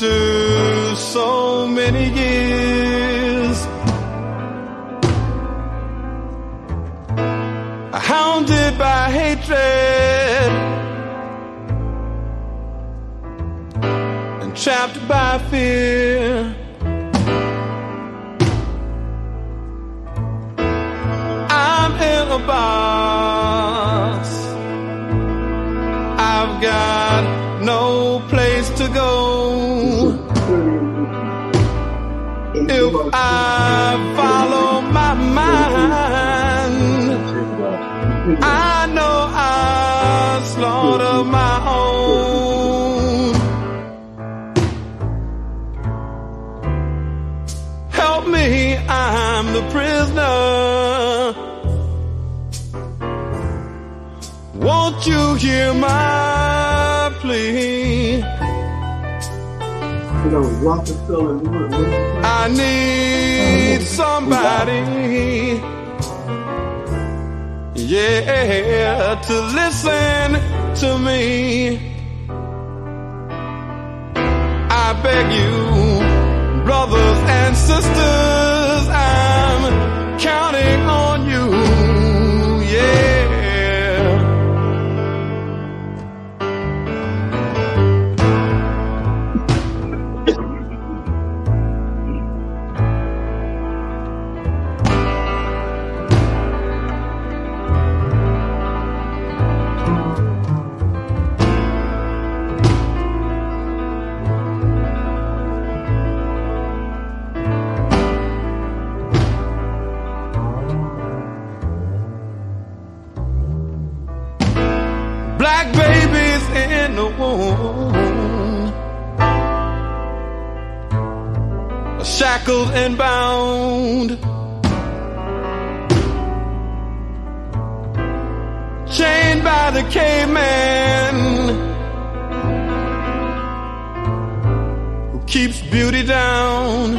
After so many years, hounded by hatred and trapped by fear, I'm in a box. I've got no place to go. If I follow my mind, I know I slaughter my own. Help me, I'm the prisoner. Won't you hear my plea? I need somebody, yeah, to listen to me. I beg you, brothers and sisters, I'm counting on you, yeah. Black babies in the womb, shackled and bound, chained by the caveman who keeps beauty down,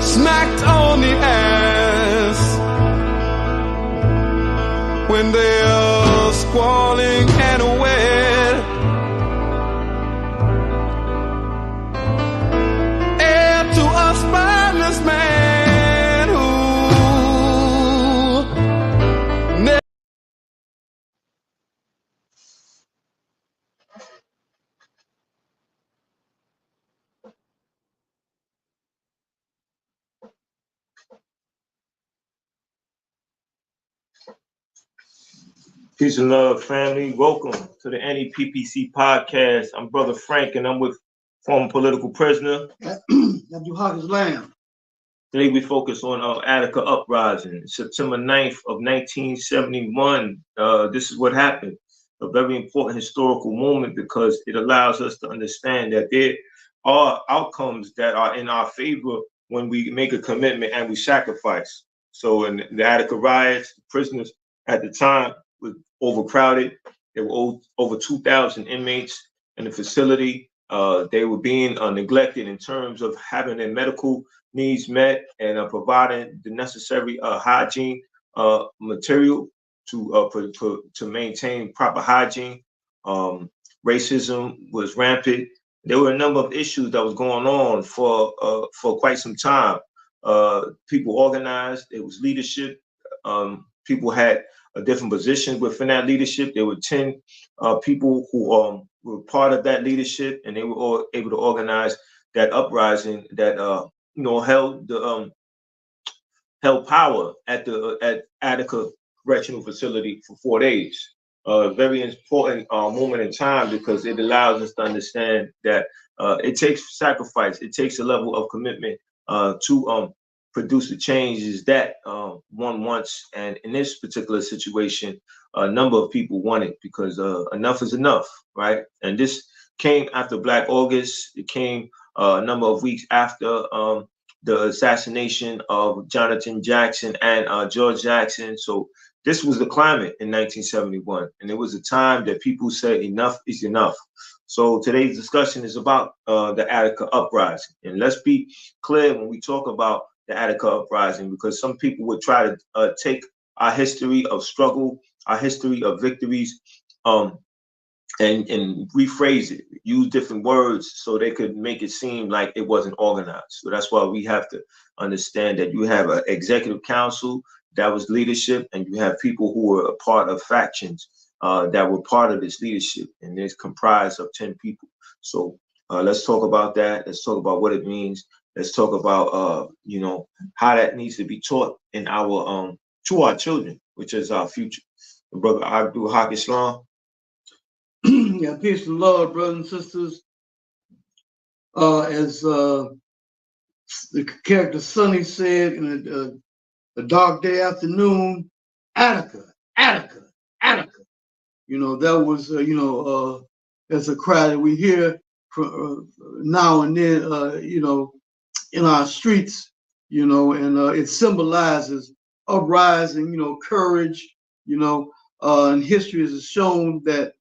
smacked on the ass when they're squalling and wet, heir to a spineless man who never. Peace and love, family. Welcome to the N.E.P.P.C podcast. I'm Brother Frank, and I'm with former political prisoner. Abdul Haq Lamb. Today we focus on Attica uprising, September 9th of 1971. This is what happened. A very important historical moment because it allows us to understand that there are outcomes that are in our favor when we make a commitment and we sacrifice. So in the Attica riots, the prisoners at the time were overcrowded. There were over 2,000 inmates in the facility. They were being neglected in terms of having their medical needs met and providing the necessary hygiene material to maintain proper hygiene. Racism was rampant. There were a number of issues that was going on for quite some time. People organized. There was leadership. People had a different position within that leadership. There were 10 people who were part of that leadership, and they were all able to organize that uprising that held power at Attica Correctional Facility for 4 days. Very important moment in time because it allows us to understand that it takes sacrifice, it takes a level of commitment to produce the changes that one wants. And in this particular situation, a number of people want it because enough is enough, right? And this came after Black August. It came a number of weeks after the assassination of Jonathan Jackson and George Jackson. So this was the climate in 1971. And it was a time that people said enough is enough. So today's discussion is about the Attica uprising. And let's be clear when we talk about the Attica uprising, because some people would try to take our history of struggle, our history of victories, and rephrase it, use different words so they could make it seem like it wasn't organized. So that's why we have to understand that you have an executive council that was leadership, and you have people who were a part of factions that were part of this leadership, and it's comprised of 10 people. So let's talk about that. Let's talk about what it means. Let's talk about how that needs to be taught in our to our children, which is our future. Brother Abdul Haq Islam. Yeah, peace and love, brothers and sisters. As the character Sonny said in a dark day afternoon, Attica, Attica, Attica. That was, that's a cry that we hear from, now and then, in our streets, and it symbolizes uprising, courage, and history has shown that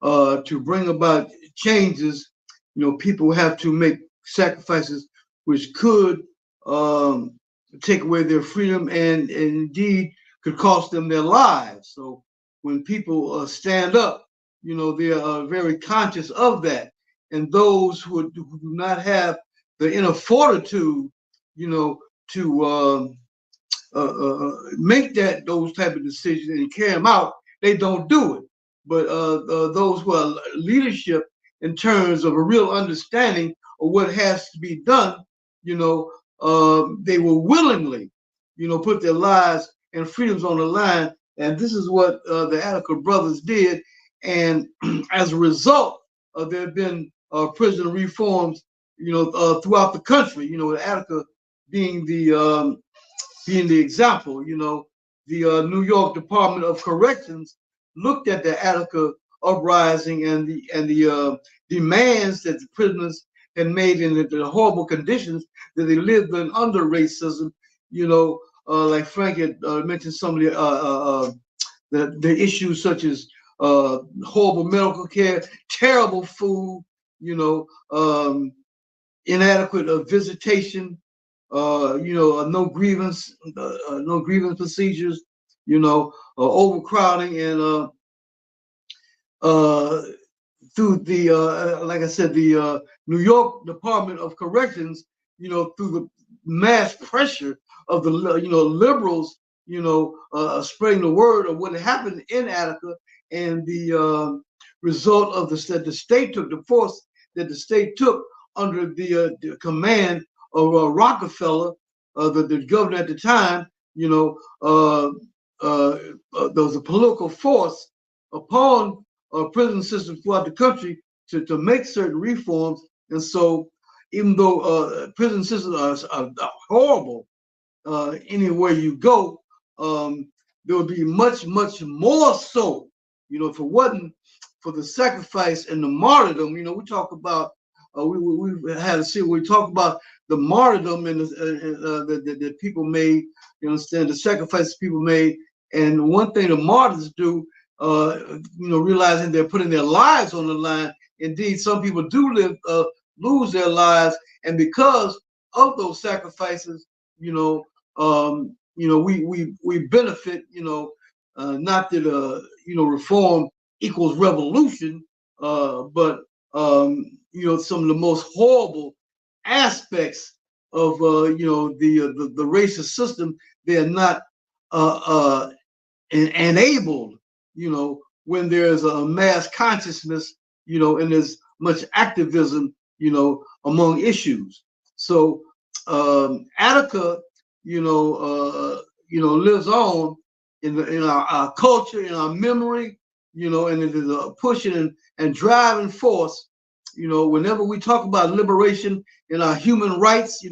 to bring about changes, people have to make sacrifices which could take away their freedom and indeed could cost them their lives. So when people stand up, they are very conscious of that. And those who do not have the inner fortitude, to make those type of decisions and carry them out, they don't do it. But those who are leadership in terms of a real understanding of what has to be done, they will willingly, put their lives and freedoms on the line. And this is what the Attica brothers did. And as a result, there have been prison reforms, throughout the country. Attica being the example. The New York Department of Corrections looked at the Attica uprising and the demands that the prisoners had made in the horrible conditions that they lived in under racism. Like Frank had mentioned some of the issues such as horrible medical care, terrible food, inadequate visitation, no grievance procedures, overcrowding, and through the like I said, the New York Department of Corrections, through the mass pressure of the liberals, spreading the word of what happened in Attica, and the result of the state took, the force that the state took under the command of Rockefeller, the governor at the time. There was a political force upon prison systems throughout the country to make certain reforms. And so even though prison systems are horrible anywhere you go, there would be much, much more so, if it wasn't for the sacrifice and the martyrdom. We talk about, we had a series where we talk about the martyrdom and that people made, the sacrifices people made. And one thing the martyrs do, realizing they're putting their lives on the line. Indeed, some people do lose their lives, and because of those sacrifices, we benefit. Not that reform equals revolution, but some of the most horrible aspects of the racist system, they're not enabled, when there's a mass consciousness, and there's much activism, among issues. So Attica, lives on in our culture, in our memory, and it is a pushing and driving force. Whenever we talk about liberation and our human rights,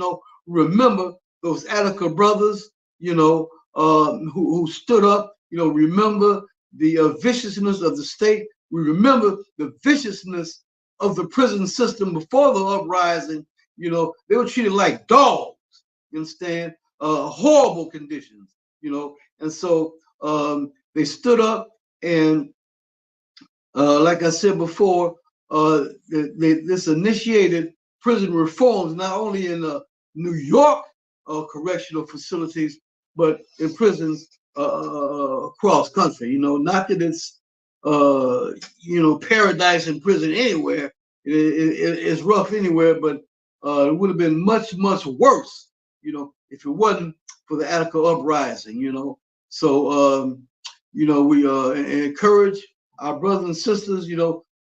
remember those Attica brothers, who stood up. Remember the viciousness of the state. We remember the viciousness of the prison system before the uprising. They were treated like dogs. You understand? Horrible conditions. And so they stood up, and like I said before, this initiated prison reforms not only in New York correctional facilities, but in prisons across country. Not that it's paradise in prison anywhere. It's rough anywhere, but it would have been much, much worse, if it wasn't for the Attica uprising. So, we encourage our brothers and sisters,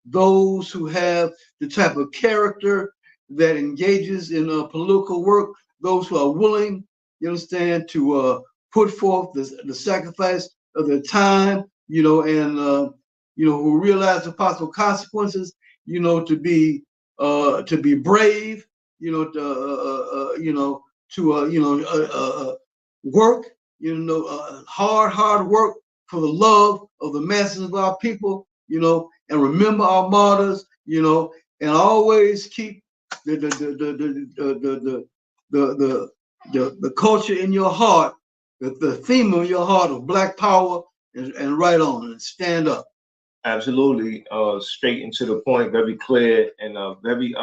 those who have the type of character that engages in political work, those who are willing, you understand, to put forth the sacrifice of their time, and who realize the possible consequences, to be brave, to work, hard work for the love of the masses of our people, and remember our martyrs, and always keep the culture in your heart, the theme of your heart of Black Power, and right on and stand up. Absolutely, straight and to the point, very clear and very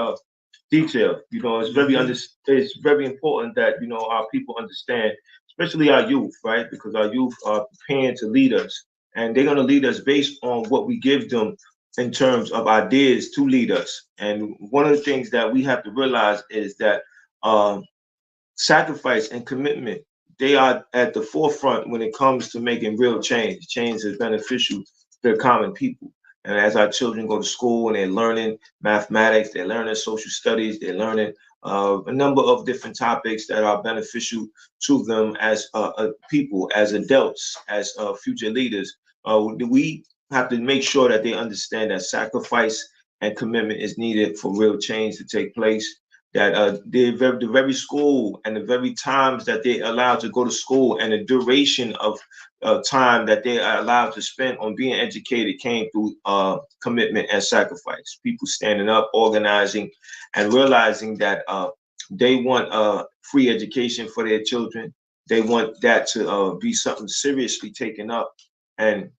detailed. It's very important that our people understand, especially our youth, right? Because our youth are preparing to lead us, and they're going to lead us based on what we give them in terms of ideas to lead us. And one of the things that we have to realize is that sacrifice and commitment, they are at the forefront when it comes to making real change. Change is beneficial to the common people. And as our children go to school and they're learning mathematics, they're learning social studies, they're learning a number of different topics that are beneficial to them as people, as adults, as future leaders. We have to make sure that they understand that sacrifice and commitment is needed for real change to take place. That the very school and the very times that they allowed to go to school and the duration of time that they are allowed to spend on being educated came through commitment and sacrifice. People standing up, organizing, and realizing that they want free education for their children. They want that to be something seriously taken up. And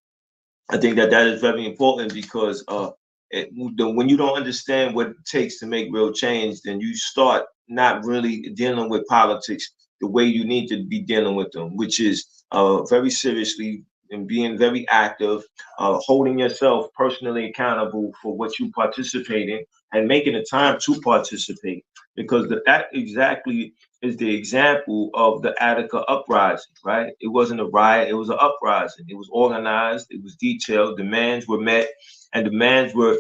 I think that is very important because when you don't understand what it takes to make real change, then you start not really dealing with politics the way you need to be dealing with them, which is very seriously and being very active, holding yourself personally accountable for what you participate in and making the time to participate. Because that exactly is the example of the Attica uprising, right? It wasn't a riot, it was an uprising. It was organized, it was detailed, demands were met, and demands were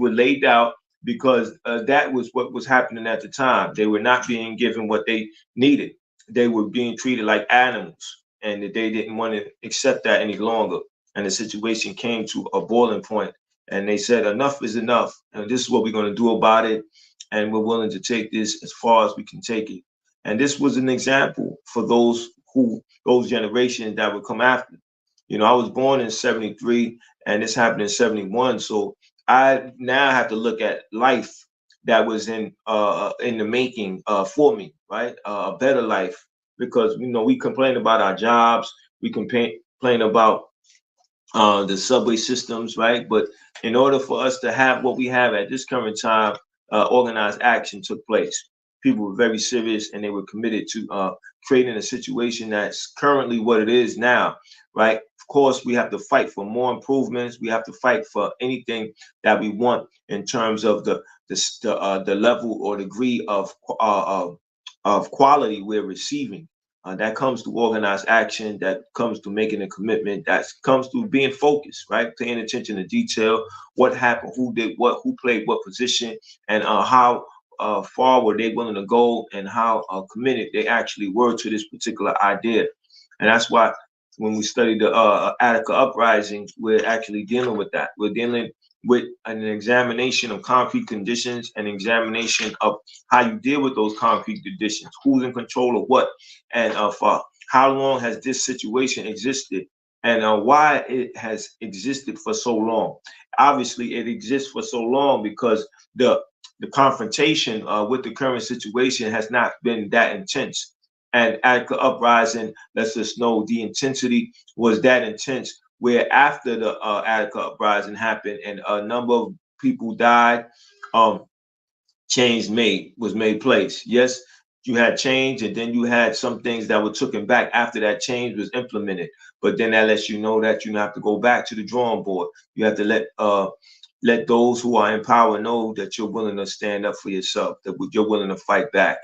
laid out because that was what was happening at the time. They were not being given what they needed. They were being treated like animals, and they didn't want to accept that any longer. And the situation came to a boiling point, and they said, enough is enough, and this is what we're going to do about it, and we're willing to take this as far as we can take it. And this was an example for those generations that would come after. I was born in 73 and this happened in 71. So I now have to look at life that was in the making for me, right? A better life, because we complain about our jobs, we complain about the subway systems, right? But in order for us to have what we have at this current time, organized action took place. People were very serious and they were committed to creating a situation that's currently what it is now, right? Of course, we have to fight for more improvements. We have to fight for anything that we want in terms of the level or degree of quality we're receiving. That comes to organized action, that comes to making a commitment, that comes to being focused, right? Paying attention to detail, what happened, who did what, who played what position, and how far were they willing to go, and how committed they actually were to this particular idea. And that's why when we study the Attica uprising, we're actually dealing with that. We're dealing with an examination of concrete conditions, an examination of how you deal with those concrete conditions, who's in control of what, and for how long has this situation existed, and why it has existed for so long. Obviously, it exists for so long because the confrontation with the current situation has not been that intense. And Attica uprising lets us know the intensity was that intense, where after the Attica uprising happened and a number of people died, change was made place. Yes, You had change, and then you had some things that were taken back after that change was implemented. But then that lets you know that you have to go back to the drawing board. You have to let those who are in power know that you're willing to stand up for yourself, that you're willing to fight back.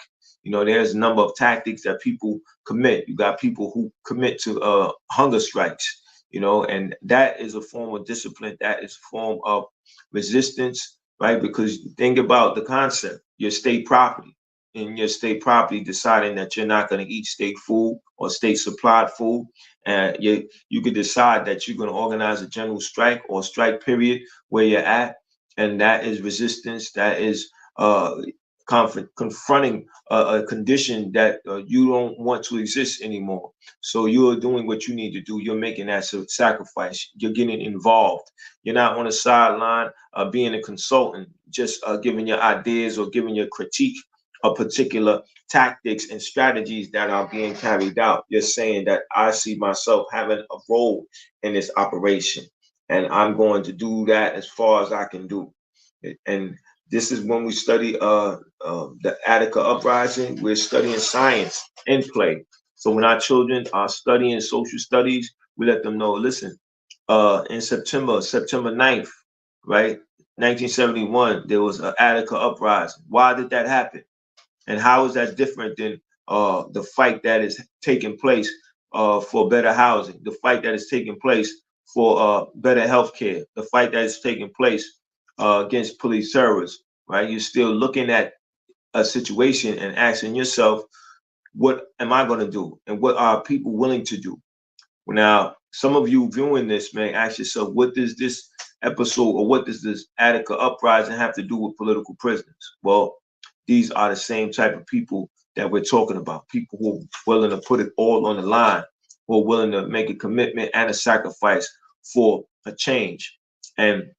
You know, there's a number of tactics that people commit. You got people who commit to hunger strikes, you know, and that is a form of discipline. That is a form of resistance, right? Because think about the concept, your state property. In your state property, deciding that you're not going to eat state food or state supplied food. And you could decide that you're going to organize a general strike or strike period where you're at. And that is resistance. That is confronting a condition that you don't want to exist anymore. So you're doing what you need to do. You're making that sacrifice. You're getting involved. You're not on the sideline being a consultant, just giving your ideas or giving your critique of particular tactics and strategies that are being carried out. You're saying that I see myself having a role in this operation, and I'm going to do that as far as I can do. And this is when we study the Attica uprising. We're studying science in play. So when our children are studying social studies, we let them know, listen, in September 9th, right, 1971, there was an Attica uprising. Why did that happen? And how is that different than the fight that is taking place for better housing, the fight that is taking place for better health care, the fight that is taking place against police terrorists, right? You're still looking at a situation and asking yourself, what am I going to do? And what are people willing to do? Now, some of you viewing this may ask yourself, what does this episode or what does this Attica uprising have to do with political prisoners? Well, these are the same type of people that we're talking about, people who are willing to put it all on the line, who are willing to make a commitment and a sacrifice for a change. And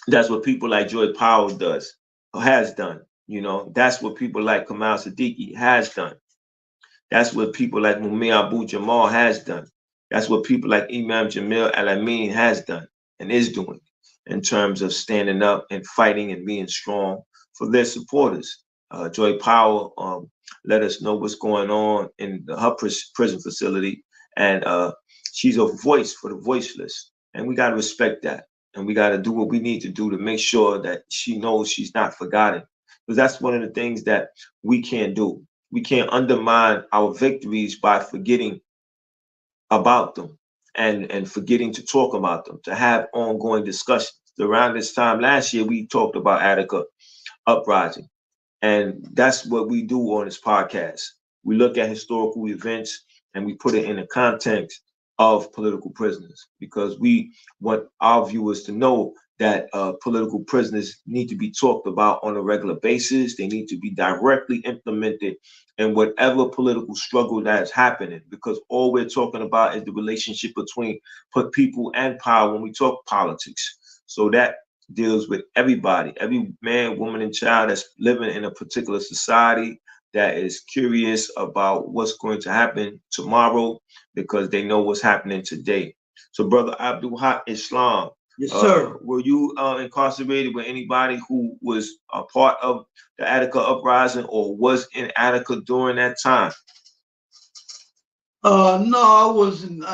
that's what people like Joy Powell does, or has done. You know, that's what people like Kamal Siddiqui has done. That's what people like Mumia Abu Jamal has done. That's what people like Imam Jamil Al-Amin has done and is doing in terms of standing up and fighting and being strong for their supporters. Joy Powell let us know what's going on in her prison facility, and she's a voice for the voiceless, and we got to respect that, and we got to do what we need to do to make sure that she knows she's not forgotten, because that's one of the things that we can't do. We can't undermine our victories by forgetting about them and forgetting to talk about them, to have ongoing discussions. Around this time last year, we talked about Attica uprising. And that's what we do on this podcast. We look at historical events and we put it in the context of political prisoners, because we want our viewers to know that political prisoners need to be talked about on a regular basis. They need to be directly implemented in whatever political struggle that is happening, because all we're talking about is the relationship between people and power when we talk politics. So that deals with everybody, every man, woman, and child that's living in a particular society that is curious about what's going to happen tomorrow, because they know what's happening today. So, Brother Abdul Haq Islam, yes, sir. Were you incarcerated with anybody who was a part of the Attica uprising or was in Attica during that time? No, I wasn't.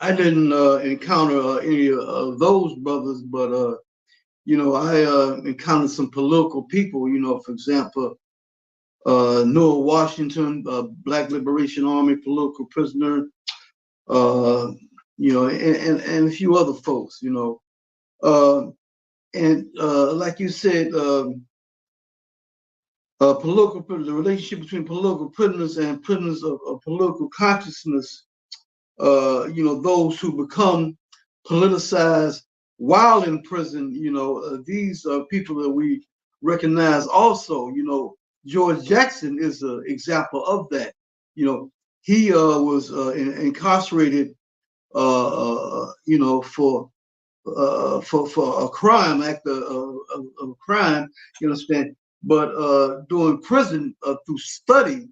I didn't encounter any of those brothers, but you know, I encountered some political people. You know, for example, Noah Washington, Black Liberation Army political prisoner. You know, and a few other folks. You know, and like you said, the relationship between political prisoners and prisoners of political consciousness. You know, those who become politicized while in prison. You know, these are people that we recognize also. You know, George Jackson is an example of that. You know, he was incarcerated. You know, for a crime, act of a crime. You understand? But during prison, through study,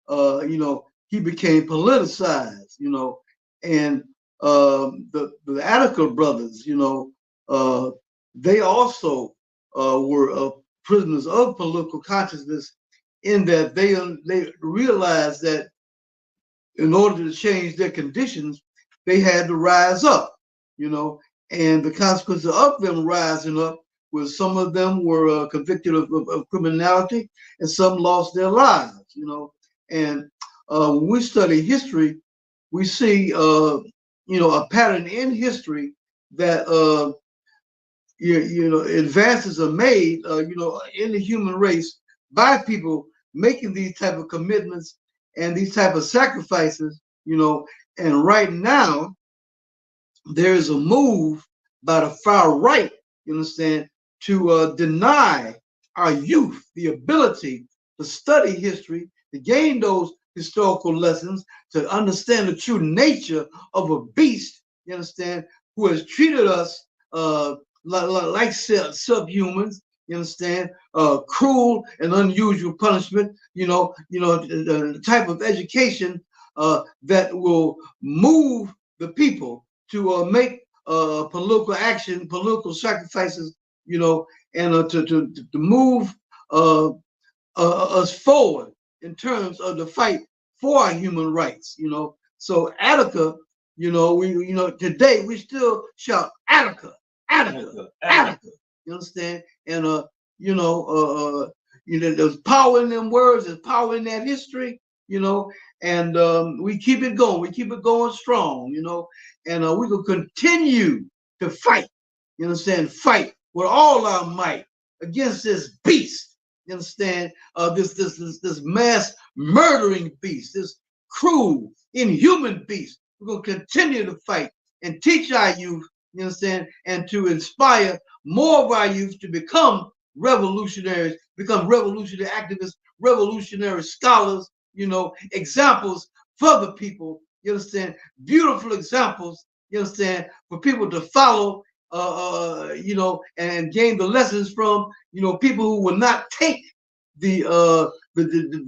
you know, he became politicized. You know, and the Attica brothers, you know, they also were prisoners of political consciousness, in that they realized that in order to change their conditions, they had to rise up, you know, and the consequences of them rising up was some of them were convicted of criminality and some lost their lives, you know. And when we study history, we see, you know, a pattern in history that, you know, advances are made, you know, in the human race by people making these type of commitments and these type of sacrifices, you know. And right now, there is a move by the far right, you understand, to deny our youth the ability to study history, to gain those historical lessons, to understand the true nature of a beast, you understand, who has treated us like subhumans, you understand, cruel and unusual punishment, you know, the type of education that will move the people to make political action, political sacrifices, you know, and to move us forward in terms of the fight for our human rights, you know. So Attica, you know, today we still shout Attica, Attica, Attica. You understand? And there's power in them words, there's power in that history, you know, and we keep it going. We keep it going strong, you know, and we will continue to fight, you understand, fight with all our might against this beast, you understand, this mass murdering beast, this cruel, inhuman beast. We're going to continue to fight and teach our youth, you understand, and to inspire more of our youth to become revolutionaries, become revolutionary activists, revolutionary scholars, you know, examples for the people, you understand, beautiful examples, you understand, for people to follow, you know, and gain the lessons from, you know, people who will not take the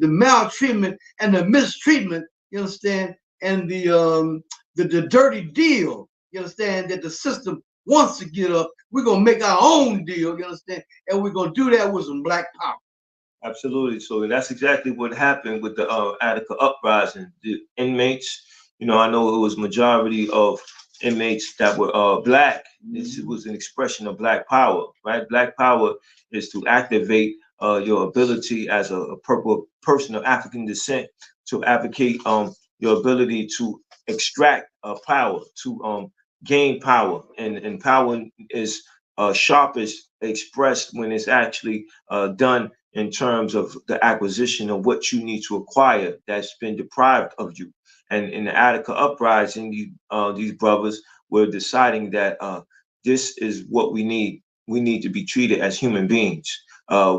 maltreatment and the mistreatment, you understand, and the dirty deal, you understand, that the system wants to get up. We're gonna make our own deal, you understand, and we're gonna do that with some black power. Absolutely. So that's exactly what happened with the Attica uprising. The inmates, you know, I know it was majority of inmates that were black. This was an expression of black power, right? Black power is to activate your ability as a person of African descent to advocate your ability to extract power, to gain power, and power is sharpest expressed when it's actually done in terms of the acquisition of what you need to acquire that's been deprived of you. And in the Attica uprising, these brothers were deciding that this is what we need. We need to be treated as human beings.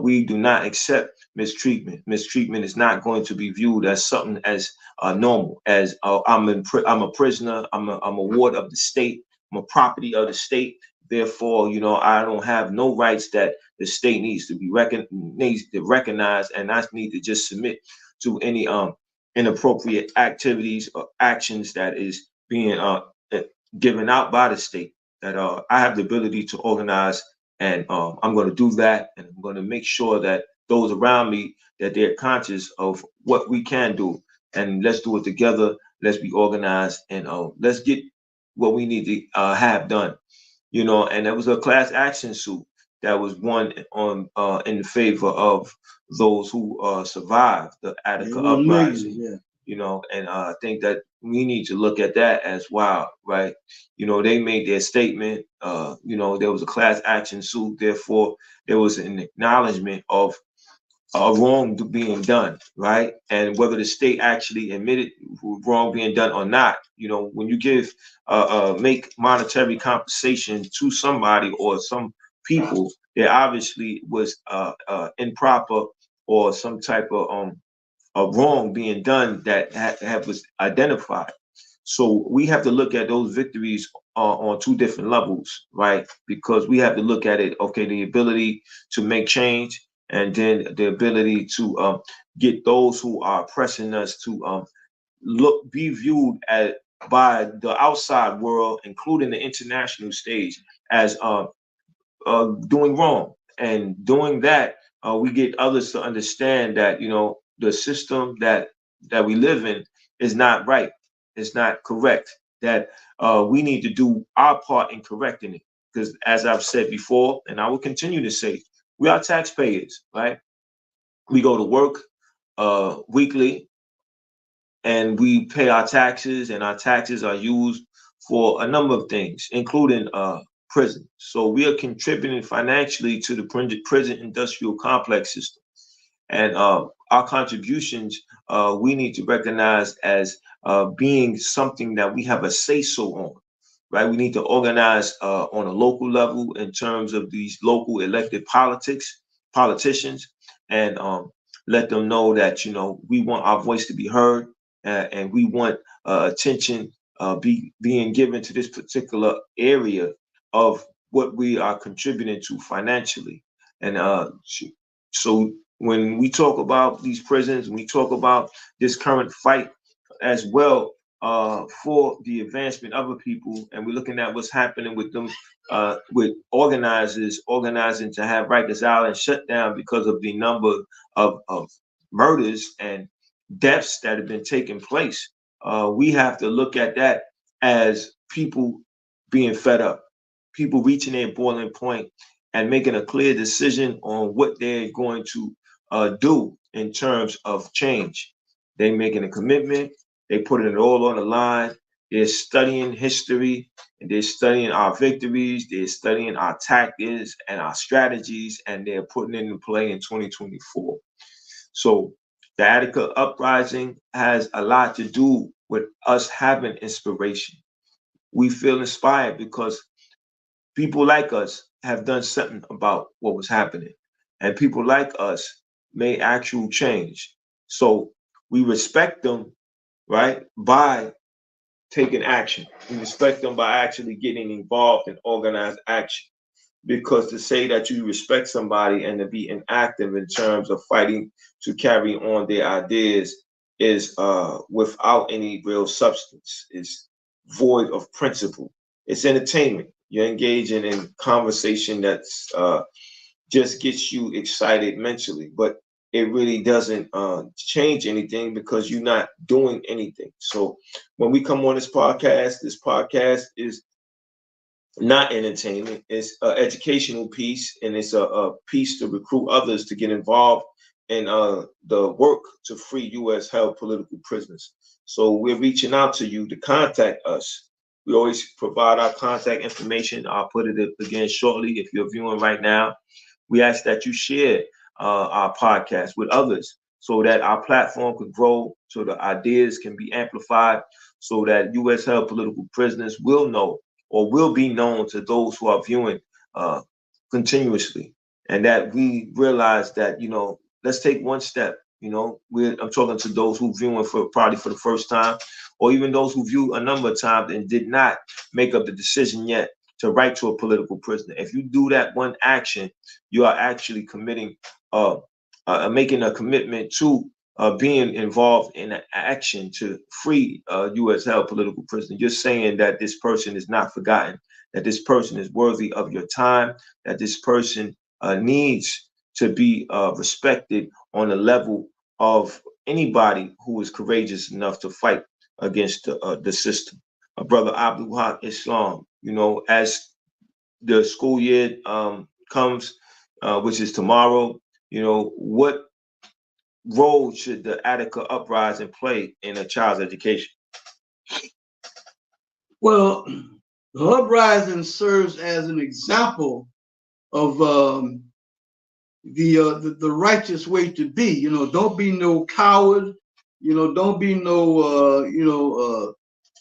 We do not accept mistreatment. Mistreatment is not going to be viewed as something as normal, as I'm a prisoner, I'm a ward of the state, I'm a property of the state. Therefore, you know, I don't have no rights that the state needs to be recognized, and I need to just submit to any inappropriate activities or actions that is being given out by the state. That I have the ability to organize, and I'm going to do that, and I'm going to make sure that those around me, that they're conscious of what we can do, and let's do it together. Let's be organized, and let's get what we need to have done. You know, and there was a class action suit that was won on in favor of those who survived the Attica uprising. Yeah. You know, and I think that we need to look at that as well, right? You know, they made their statement. You know, there was a class action suit, therefore there was an acknowledgement of wrong being done, right? And whether the state actually admitted wrong being done or not, you know, when you make monetary compensation to somebody or some people, there obviously was improper or some type of wrong being done that was identified. So we have to look at those victories on two different levels, right? Because we have to look at it, okay, the ability to make change, and then the ability to get those who are oppressing us to be viewed by the outside world, including the international stage, as doing wrong. And doing that we get others to understand that, you know, the system that we live in is not right. It's not correct. That we need to do our part in correcting it. Because as I've said before, and I will continue to say, we are taxpayers, right? We go to work weekly and we pay our taxes, and our taxes are used for a number of things, including prison. So we are contributing financially to the prison industrial complex system. And our contributions, we need to recognize as being something that we have a say-so on, right? We need to organize on a local level in terms of these local elected politicians, and let them know that, you know, we want our voice to be heard, and we want attention being given to this particular area of what we are contributing to financially. And so when we talk about these prisons, we talk about this current fight as well for the advancement of the people, and we're looking at what's happening with them, with organizers organizing to have Rikers Island shut down because of the number of murders and deaths that have been taking place. We have to look at that as people being fed up, people reaching their boiling point and making a clear decision on what they're going to do in terms of change. They're making a commitment. They putting it all on the line. They're studying history, and they're studying our victories. They're studying our tactics and our strategies, and they're putting it into play in 2024. So the Attica uprising has a lot to do with us having inspiration. We feel inspired because people like us have done something about what was happening, and people like us made actual change. So we respect them, right, by taking action. We respect them by actually getting involved in organized action. Because to say that you respect somebody and to be inactive in terms of fighting to carry on their ideas is without any real substance. It's void of principle. It's entertainment. You're engaging in conversation that's just gets you excited mentally, but it really doesn't change anything because you're not doing anything. So when we come on this podcast is not entertainment. It's an educational piece, and it's a piece to recruit others to get involved in the work to free U.S. held political prisoners. So we're reaching out to you to contact us. We always provide our contact information. I'll put it again shortly. If you're viewing right now, we ask that you share our podcast with others so that our platform could grow, so the ideas can be amplified, so that U.S. held political prisoners will know or will be known to those who are viewing continuously, and that we realize that, you know, let's take one step. You know, I'm talking to those who viewing for probably for the first time, or even those who view a number of times and did not make up the decision yet to write to a political prisoner. If you do that one action, you are actually committing, making a commitment to being involved in an action to free U.S. held political prisoners. You're saying that this person is not forgotten, that this person is worthy of your time, that this person needs to be respected on the level of anybody who is courageous enough to fight against the system. Brother Abdul Haq Islam, you know, as the school year comes, which is tomorrow, you know, what role should the Attica uprising play in a child's education? Well, the uprising serves as an example of the righteous way to be. You know, don't be no coward. You know, don't be no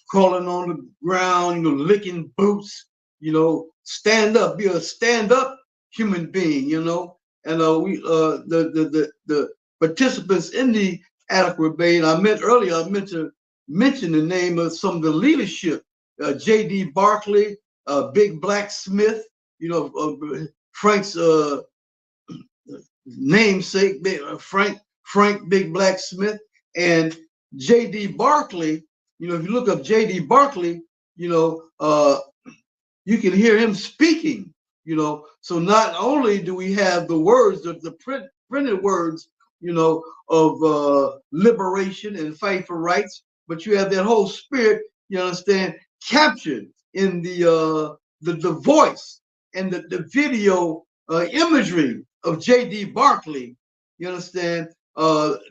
crawling on the ground. You know, licking boots. You know, stand up. Be a stand-up human being. You know, and the participants in the Attica Rebellion, I meant to mention the name of some of the leadership. J.D. Barkley, Big Black Smith, you know, Frank's namesake, Frank Big Black Smith, and J.D. Barkley. You know, if you look up J.D. Barkley, you know, you can hear him speaking. You know, so not only do we have the words of the print printed words, you know, of liberation and fight for rights, but you have that whole spirit, you understand, captured in the voice and the video imagery of J.D. Barkley, you understand,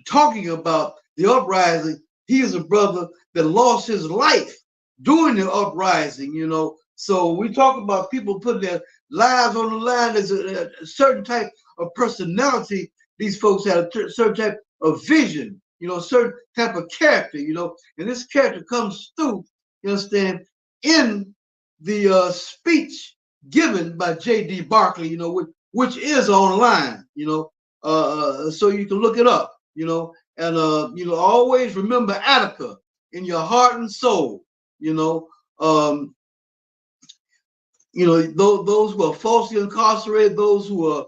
talking about the uprising. He is a brother that lost his life during the uprising, you know. So we talk about people putting their lives on the line. There's a certain type of personality. These folks had a certain type of vision, you know, a certain type of character, you know, and this character comes through, you understand, in the speech given by J.D. Barkley, you know, which is online, you know, so you can look it up, you know, and you know, always remember Attica in your heart and soul, you know. You know, those who are falsely incarcerated, those who are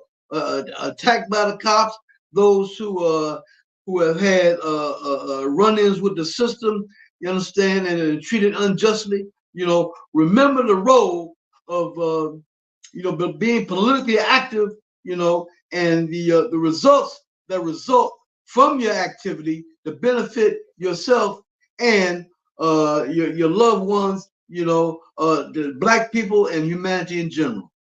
attacked by the cops, those who have had run-ins with the system, you understand, and treated unjustly. You know, remember the role of you know, being politically active. You know, and the results that result from your activity to benefit yourself and your loved ones, you know, the Black people and humanity in general.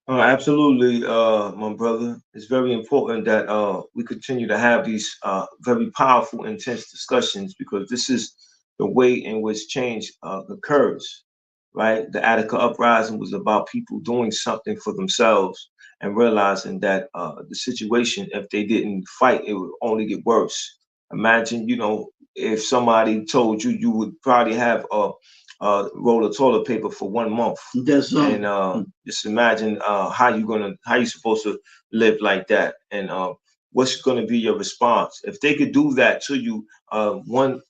Absolutely, my brother. It's very important that we continue to have these very powerful, intense discussions, because this is the way in which change occurs, right? The Attica uprising was about people doing something for themselves and realizing that the situation, if they didn't fight, it would only get worse. Imagine, you know, if somebody told you you would probably have a roll of toilet paper for 1 month. That's and just imagine how you supposed to live like that, and what's gonna be your response if they could do that to you one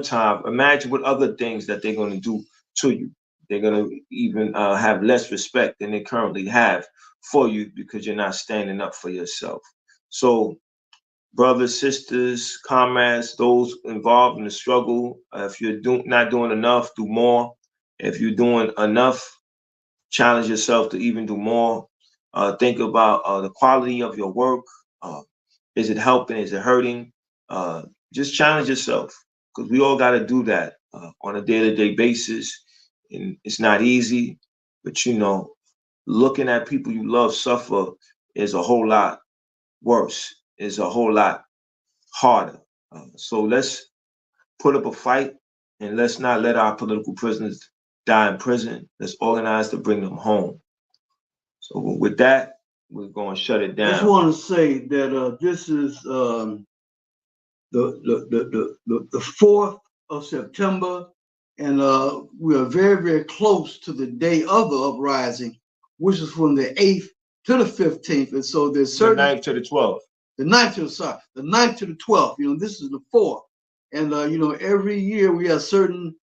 time. Imagine what other things that they're gonna do to you. They're gonna even have less respect than they currently have for you, because you're not standing up for yourself. So, brothers, sisters, comrades, those involved in the struggle, if you're not doing enough, do more. If you're doing enough, challenge yourself to even do more. Think about the quality of your work. Is it helping? Is it hurting? Just challenge yourself, because we all got to do that on a day-to-day basis. And it's not easy, but you know, looking at people you love suffer is a whole lot worse, is a whole lot harder. So let's put up a fight, and let's not let our political prisoners die in prison. Let's organize to bring them home. So with that, we're going to shut it down. I just want to say that this is the 4th of September, and we are very, very close to the day of the uprising, which is from the 8th to the 15th. And so there's certain... The 9th to the 12th. The 9th to the 9th to the 12th. You know, this is the 4th. And, you know, every year we have certain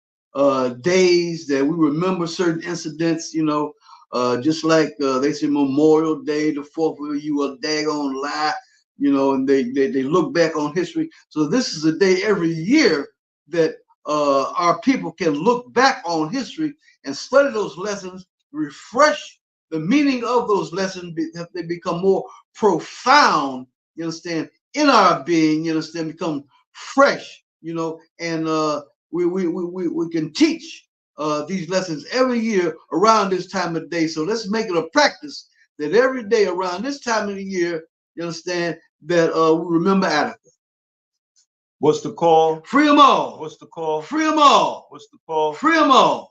days that we remember certain incidents, you know, just like they say Memorial Day, the 4th, where you a daggone lie, you know, and they look back on history. So this is a day every year that our people can look back on history and study those lessons, refresh the meaning of those lessons. They become more profound, you understand, in our being, you understand, become fresh, you know, and we can teach these lessons every year around this time of day. So let's make it a practice that every day around this time of the year, you understand, that we remember Attica. What's the call? Free them all. What's the call? Free them all. What's the call? Free them all.